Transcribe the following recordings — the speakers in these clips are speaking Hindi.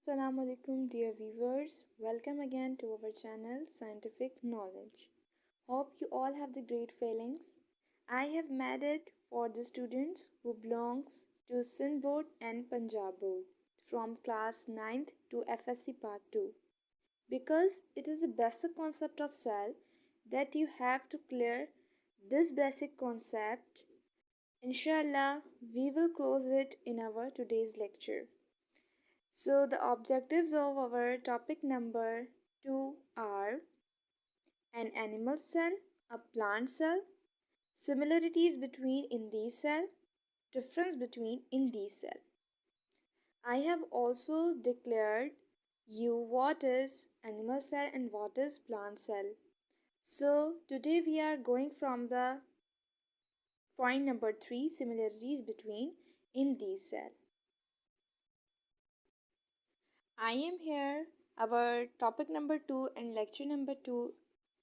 Assalamu alaikum dear viewers, welcome again to our channel Scientific Knowledge. Hope you all have the great feelings. I have made it for the students who belongs to Sindh board and Punjab board from class 9th to FSC part 2 because it is a basic concept of cell that you have to clear this basic concept. Inshallah, we will close it in our today's lecture. So the objectives of our topic number 2 are an animal cell, a plant cell, similarities between in these cell, difference between in these cell. I have also declared you what is animal cell and what is plant cell. So today we are going from the point number 3, similarities between in these cell. I am here. Our topic number 2 and lecture number 2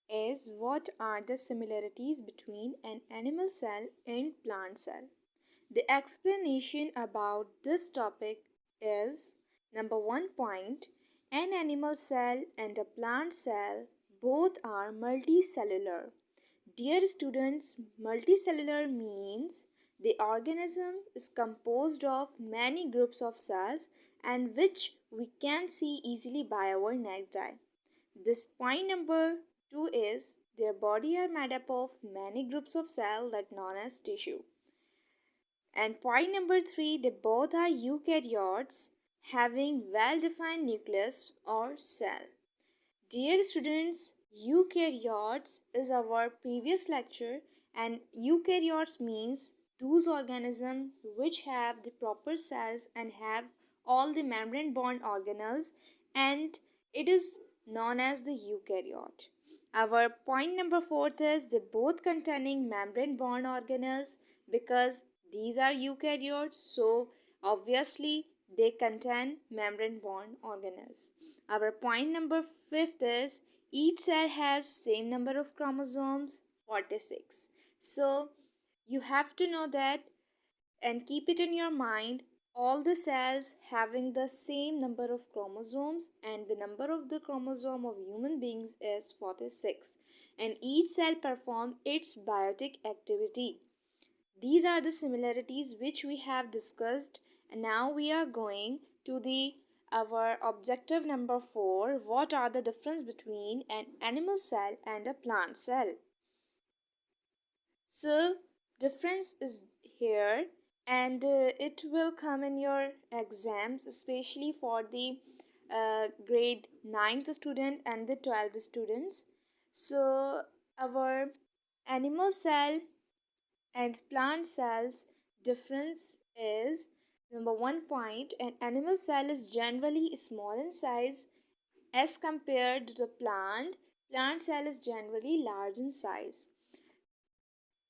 is what are the similarities between an animal cell and plant cell. The explanation about this topic is number 1 point, an animal cell and a plant cell both are multicellular. Dear students, multicellular means the organism is composed of many groups of cells and which we can see easily by our naked eye. This point number 2 is their body are made up of many groups of cells that known as tissue. And point number 3, they both are eukaryotes having well-defined nucleus or cell. Dear students, eukaryotes is our previous lecture, and eukaryotes means those organisms which have the proper cells and have all the membrane bound organelles, and it is known as the eukaryote. Our point number 4 is they both containing membrane bound organelles because these are eukaryotes, so obviously they contain membrane bound organelles. Our point number 5 is each cell has same number of chromosomes, 46. So you have to know that and keep it in your mind, all the cells having the same number of chromosomes, and the number of the chromosome of human beings is 46, and each cell performs its biotic activity. These are the similarities which we have discussed, and now we are going to the our objective number 4, what are the difference between an animal cell and a plant cell. So difference is here, and it will come in your exams, especially for the grade 9th student and the 12th students. So our animal cell and plant cells difference is number 1 point, an animal cell is generally small in size as compared to the plant cell is generally large in size.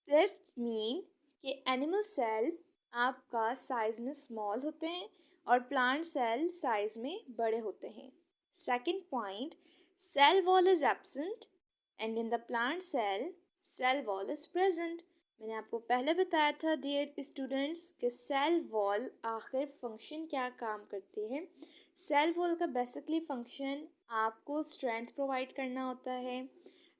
That mean कि एनिमल सेल आपका साइज में स्मॉल होते हैं और प्लांट सेल साइज में बड़े होते हैं. Second point, cell wall is absent and in the plant cell wall is present. मैंने आपको पहले बताया था डियर स्टूडेंट्स कि सेल वॉल आखिर फंक्शन क्या काम करती है. सेल वॉल का बेसिकली फंक्शन आपको स्ट्रेंथ प्रोवाइड करना होता है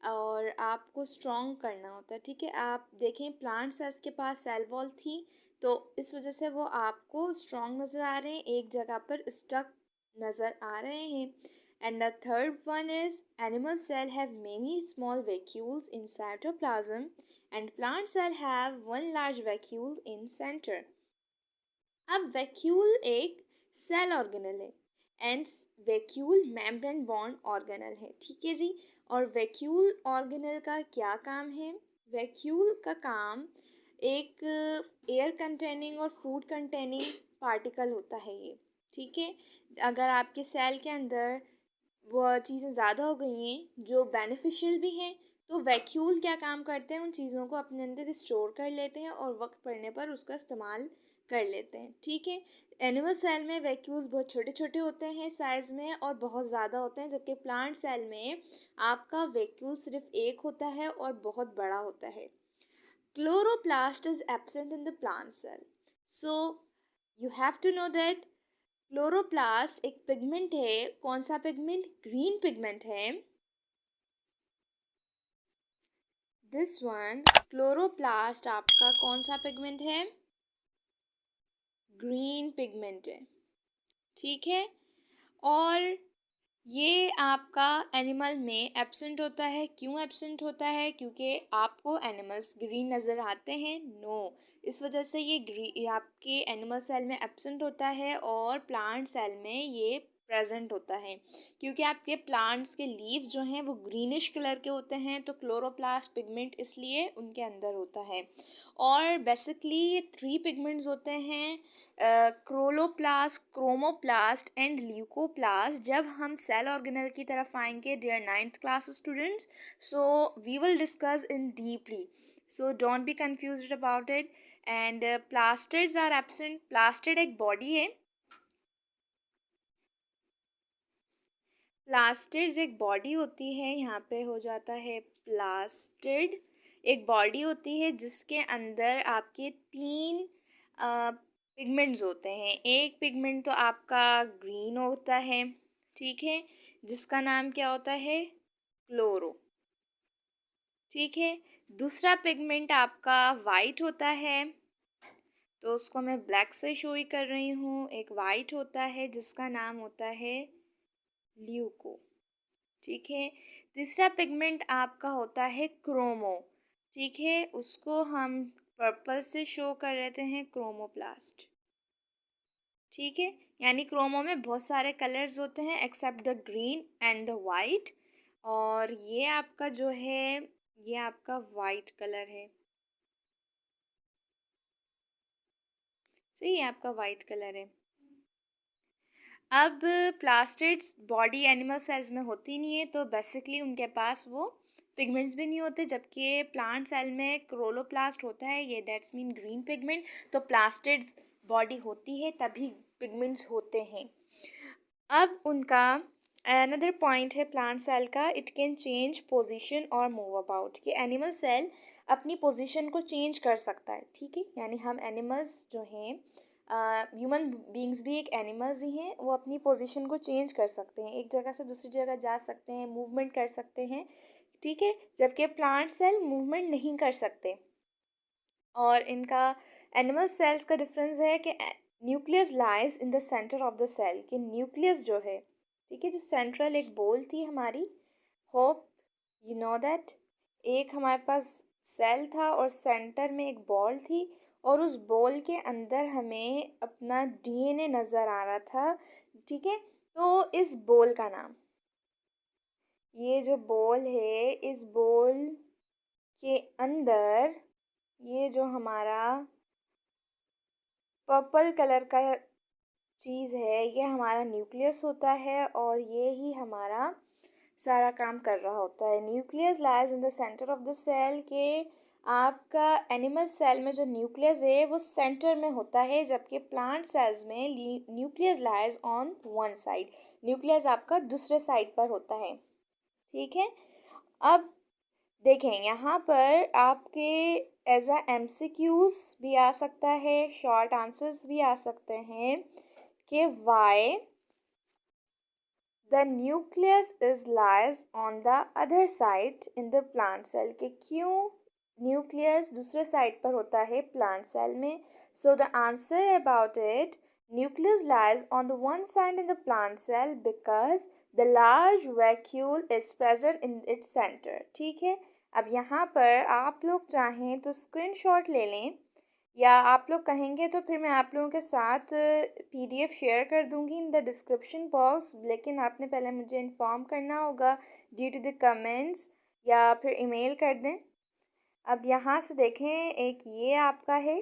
और आपको स्ट्रॉन्ग करना होता है. ठीक है, आप देखें प्लांट सेल्स के पास सेल वॉल थी तो इस वजह से वो आपको स्ट्रॉन्ग नज़र आ रहे हैं, एक जगह पर स्टक नज़र आ रहे हैं. And the third one is animal cell have many small vacuoles in cytoplasm and plant cell have one large vacuole in centre. अब वैक्यूल एक सेल ऑर्गेनल है and vacuole membrane bound organelle है. ठीक है जी, और वैक्यूल ऑर्गेनल का क्या काम है? वैक्यूल का काम एक एयर कंटेनिंग और फूड कंटेनिंग पार्टिकल होता है ये. ठीक है, अगर आपके सेल के अंदर वो चीज़ें ज़्यादा हो गई हैं जो बेनिफिशियल भी हैं तो वैक्यूल क्या काम करते हैं, उन चीज़ों को अपने अंदर स्टोर कर लेते हैं और वक्त पड़ने पर उसका इस्तेमाल कर लेते हैं. ठीक है, एनिमल सेल में वैक्यूल्स बहुत छोटे छोटे होते हैं साइज़ में और बहुत ज़्यादा होते हैं, जबकि प्लांट सेल में आपका वैक्यूल सिर्फ एक होता है और बहुत बड़ा होता है. Chloroplast is absent in the plant cell. So you have to know that chloroplast एक पिगमेंट है, कौन सा पिगमेंट? ग्रीन पिगमेंट है। दिस वन क्लोरोप्लास्ट आपका कौन सा पिगमेंट है? ग्रीन पिगमेंट है, ठीक है। और ये आपका एनिमल में एब्सेंट होता है। क्यों एब्सेंट होता है? क्योंकि आपको एनिमल्स ग्रीन नज़र आते हैं? नो, इस वजह से ये आपके एनिमल सेल में एब्सेंट होता है और प्लांट सेल में ये प्रेजेंट होता है। क्योंकि आपके प्लांट्स के लीव्स जो हैं वो ग्रीनिश कलर के होते हैं, तो क्लोरोप्लास्ट पिगमेंट इसलिए उनके अंदर होता है। और बेसिकली ये 3 पिगमेंट्स होते हैं, क्रोलोप्लास्ट, क्रोमोप्लास्ट एंड ल्यूकोप्लास्ट। जब हम सेल ऑर्गेनल की तरफ आएंगे dear 9th class students, so we will discuss in deeply, so don't be confused about it. And plastids are absent. Plastid एक बॉडी है, प्लास्टिड्स एक बॉडी होती है, यहाँ पे हो जाता है प्लास्टिड एक बॉडी होती है जिसके अंदर आपके 3 पिगमेंट्स होते हैं। एक पिगमेंट तो आपका ग्रीन होता है, ठीक है, जिसका नाम क्या होता है? क्लोरो, ठीक है। दूसरा पिगमेंट आपका वाइट होता है, तो उसको मैं ब्लैक से शो ही कर रही हूँ। एक वाइट होता है जिसका नाम होता है ल्यूको, ठीक है। तीसरा पिगमेंट आपका होता है क्रोमो, ठीक है, उसको हम पर्पल से शो कर देते हैं, क्रोमोप्लास्ट, ठीक है। यानी क्रोमो में बहुत सारे कलर्स होते हैं except the green and the white. और ये आपका जो है ये आपका वाइट कलर है, सही है, आपका वाइट कलर है। अब प्लास्टिड्स बॉडी एनिमल सेल्स में होती नहीं है, तो बेसिकली उनके पास वो पिगमेंट्स भी नहीं होते, जबकि प्लांट सेल में क्रोलोप्लास्ट होता है, ये दैट्स मीन ग्रीन पिगमेंट। तो प्लास्टिड्स बॉडी होती है तभी पिगमेंट्स होते हैं। अब उनका अनदर पॉइंट है प्लांट सेल का, इट कैन चेंज पोजीशन और मूव अबाउट, कि एनिमल सेल अपनी पोजीशन को चेंज कर सकता है, ठीक है। यानी हम एनिमल्स जो हैं, ह्यूमन बींग्स भी एक एनिमल्स ही हैं, वो अपनी पोजीशन को चेंज कर सकते हैं, एक जगह से दूसरी जगह जा सकते हैं, मूवमेंट कर सकते हैं, ठीक है, जबकि प्लांट सेल मूवमेंट नहीं कर सकते। और इनका एनिमल सेल्स का डिफरेंस है कि nucleus lies in the centre of the cell, कि न्यूक्लियस जो है, ठीक है, जो सेंट्रल एक बॉल थी हमारी, होप यू नो दैट, एक हमारे पास सेल था और सेंटर में एक बॉल थी, और उस बॉल के अंदर हमें अपना डीएनए नज़र आ रहा था, ठीक है। तो इस बॉल का नाम, ये जो बॉल है, इस बॉल के अंदर ये जो हमारा पर्पल कलर का चीज़ है, ये हमारा न्यूक्लियस होता है, और ये ही हमारा सारा काम कर रहा होता है। Nucleus lies in the centre of the cell, के आपका एनिमल सेल में जो न्यूक्लियस है वो सेंटर में होता है, जबकि प्लांट सेल्स में nucleus lies on one side, nucleus आपका दूसरे साइड पर होता है, ठीक है। अब देखें, यहाँ पर आपके एज अ MCQs भी आ सकता है, शॉर्ट आंसर्स भी आ सकते हैं, कि why the nucleus is lies on the other side in the plant cell, के क्यों न्यूक्लियस दूसरे साइड पर होता है प्लांट सेल में। So the answer about it, nucleus lies on the one side in the plant cell because the large vacuole is present in its center, ठीक है। अब यहाँ पर आप लोग चाहें तो स्क्रीनशॉट ले लें, या आप लोग कहेंगे तो फिर मैं आप लोगों के साथ PDF शेयर कर दूँगी इन द डिस्क्रिप्शन बॉक्स, लेकिन आपने पहले मुझे इन्फॉर्म करना होगा ड्यू टू द कमेंट्स, या फिर ईमेल कर दें। अब यहाँ से देखें, एक ये आपका है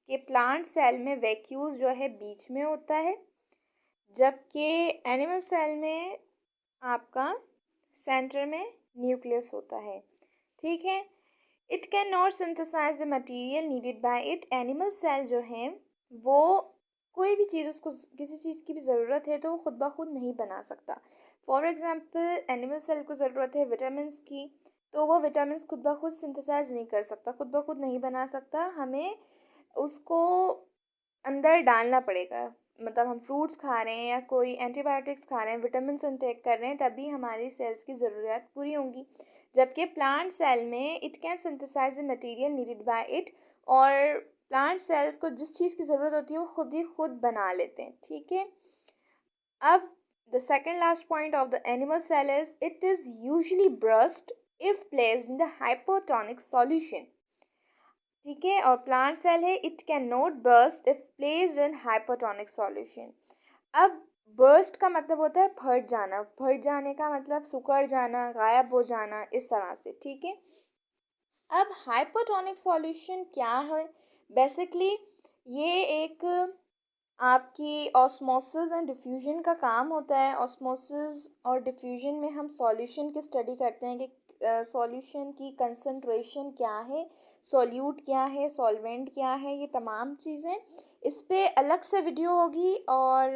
कि प्लांट सेल में वैक्यूल जो है बीच में होता है, जबकि एनिमल सेल में आपका सेंटर में न्यूक्लियस होता है, ठीक है। It can not synthesise the material needed by it, animal cell जो है वो कोई भी चीज़, उसको किसी चीज़ की भी ज़रूरत है तो वो खुद ब खुद नहीं बना सकता। फॉर एग्ज़ाम्पल एनिमल सेल को ज़रूरत है विटामिन की, तो वो विटामिन खुद ब खुद सिंथेसाइज नहीं कर सकता, खुद ब खुद नहीं बना सकता, हमें उसको अंदर डालना पड़ेगा, मतलब हम फ्रूट्स खा रहे हैं या कोई एंटीबायोटिक्स खा रहे हैं, विटामिन इनटेक कर रहे हैं, तभी हमारी सेल्स की ज़रूरत पूरी होंगी। जबकि प्लांट सेल में it can synthesise the material needed by it, और प्लांट सेल्स को जिस चीज़ की ज़रूरत होती है वो खुद ही खुद बना लेते हैं। ठीक है, अब the second last point of the animal cell is it is usually burst if placed in the hypertonic solution। ठीक है, और प्लांट सेल है it can not burst if placed in hypotonic solution. अब बर्स्ट का मतलब होता है फट जाना, फट जाने का मतलब सिकुड़ जाना, गायब हो जाना, इस तरह से। ठीक है, अब हाइपोटोनिक सॉल्यूशन क्या है? बेसिकली ये एक आपकी ऑस्मोसिस एंड डिफ्यूजन का काम होता है। ऑस्मोसिस और डिफ्यूजन में हम सॉल्यूशन की स्टडी करते हैं कि सॉल्यूशन की कंसंट्रेशन क्या है, सॉल्यूट क्या है, सॉल्वेंट क्या है, ये तमाम चीज़ें। इस पे अलग से वीडियो होगी, और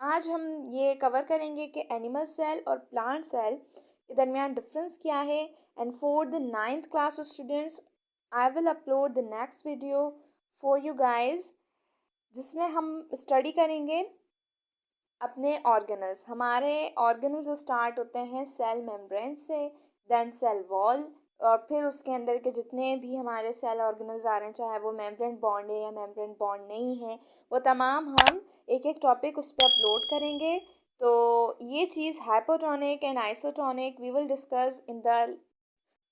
आज हम ये कवर करेंगे कि एनिमल सेल और प्लांट सेल के दरमियान डिफरेंस क्या है। And for the 9th class students I will upload the next video for you guys, जिसमें हम स्टडी करेंगे अपने ऑर्गेनल्स। हमारे ऑर्गेनल्स स्टार्ट होते हैं सेल मेम्ब्रेन से, देन सेल वॉल, और फिर उसके अंदर के जितने भी हमारे सेल ऑर्गेनल्स आ रहे हैं, चाहे वो मेम्ब्रेन बॉन्ड है या मेम्ब्रेन बॉन्ड नहीं है, वो तमाम हम एक एक टॉपिक उस पर अपलोड करेंगे। तो ये चीज़ hypotonic and isotonic we will discuss in the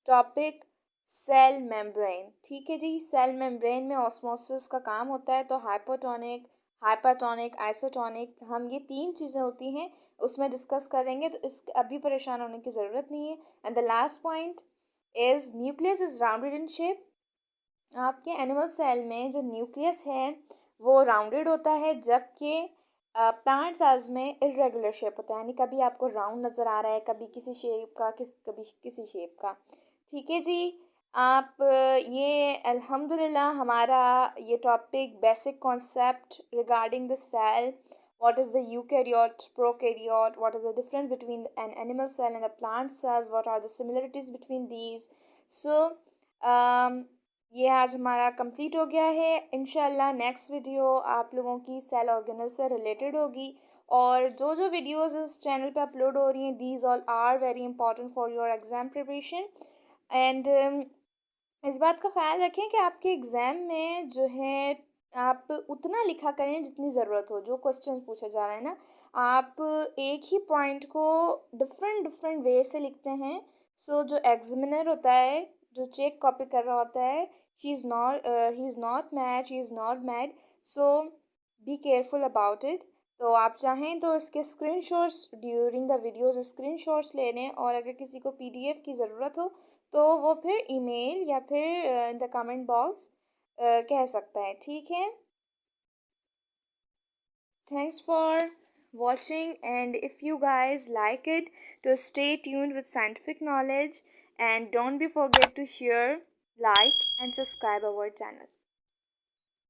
topic cell membrane. ठीक है जी, सेल मेम्ब्रेन में ऑस्मोसिस का काम होता है, तो हाइपोटोनिक, हाइपरटोनिक, आइसोटोनिक, हम ये 3 चीज़ें होती हैं उसमें डिस्कस करेंगे, तो इस अभी परेशान होने की ज़रूरत नहीं है। And the last point is nucleus is rounded in shape. आपके एनिमल सेल में जो न्यूक्लियस है वो राउंडेड होता है, जबकि प्लांट सेल्स में इरेगुलर शेप होता है, यानी कभी आपको राउंड नज़र आ रहा है, कभी किसी शेप का, कभी किसी शेप का। ठीक है जी, आप ये अल्हम्दुलिल्लाह हमारा ये topic basic concept regarding the cell, what is the eukaryote, prokaryote, what is the difference between an animal cell and a plant cells, what are the similarities between these, so ये आज हमारा कंप्लीट हो गया है। इंशाल्लाह नेक्स्ट वीडियो आप लोगों की सेल ऑर्गेनल से रिलेटेड होगी, और जो जो वीडियोस इस चैनल पे अपलोड हो रही हैं, these all are very important for your exam preparation. And इस बात का ख्याल रखें कि आपके एग्ज़ाम में जो है आप उतना लिखा करें जितनी ज़रूरत हो। जो क्वेश्चन पूछा जा रहा है ना, आप एक ही पॉइंट को डिफरेंट डिफरेंट वे से लिखते हैं। सो जो एग्जामिनर होता है, जो चेक कॉपी कर रहा होता है, he is not mad, she is not mad, so be careful about it. तो आप चाहें तो इसके screenshots during the videos screenshots ले लें, और अगर किसी को पीडीएफ की ज़रूरत हो तो वो फिर ईमेल या फिर इन द कमेंट बॉक्स कह सकता है। ठीक है, thanks for watching, and if you guys like it, to stay tuned with scientific knowledge, and don't be forget to share, like and subscribe our channel.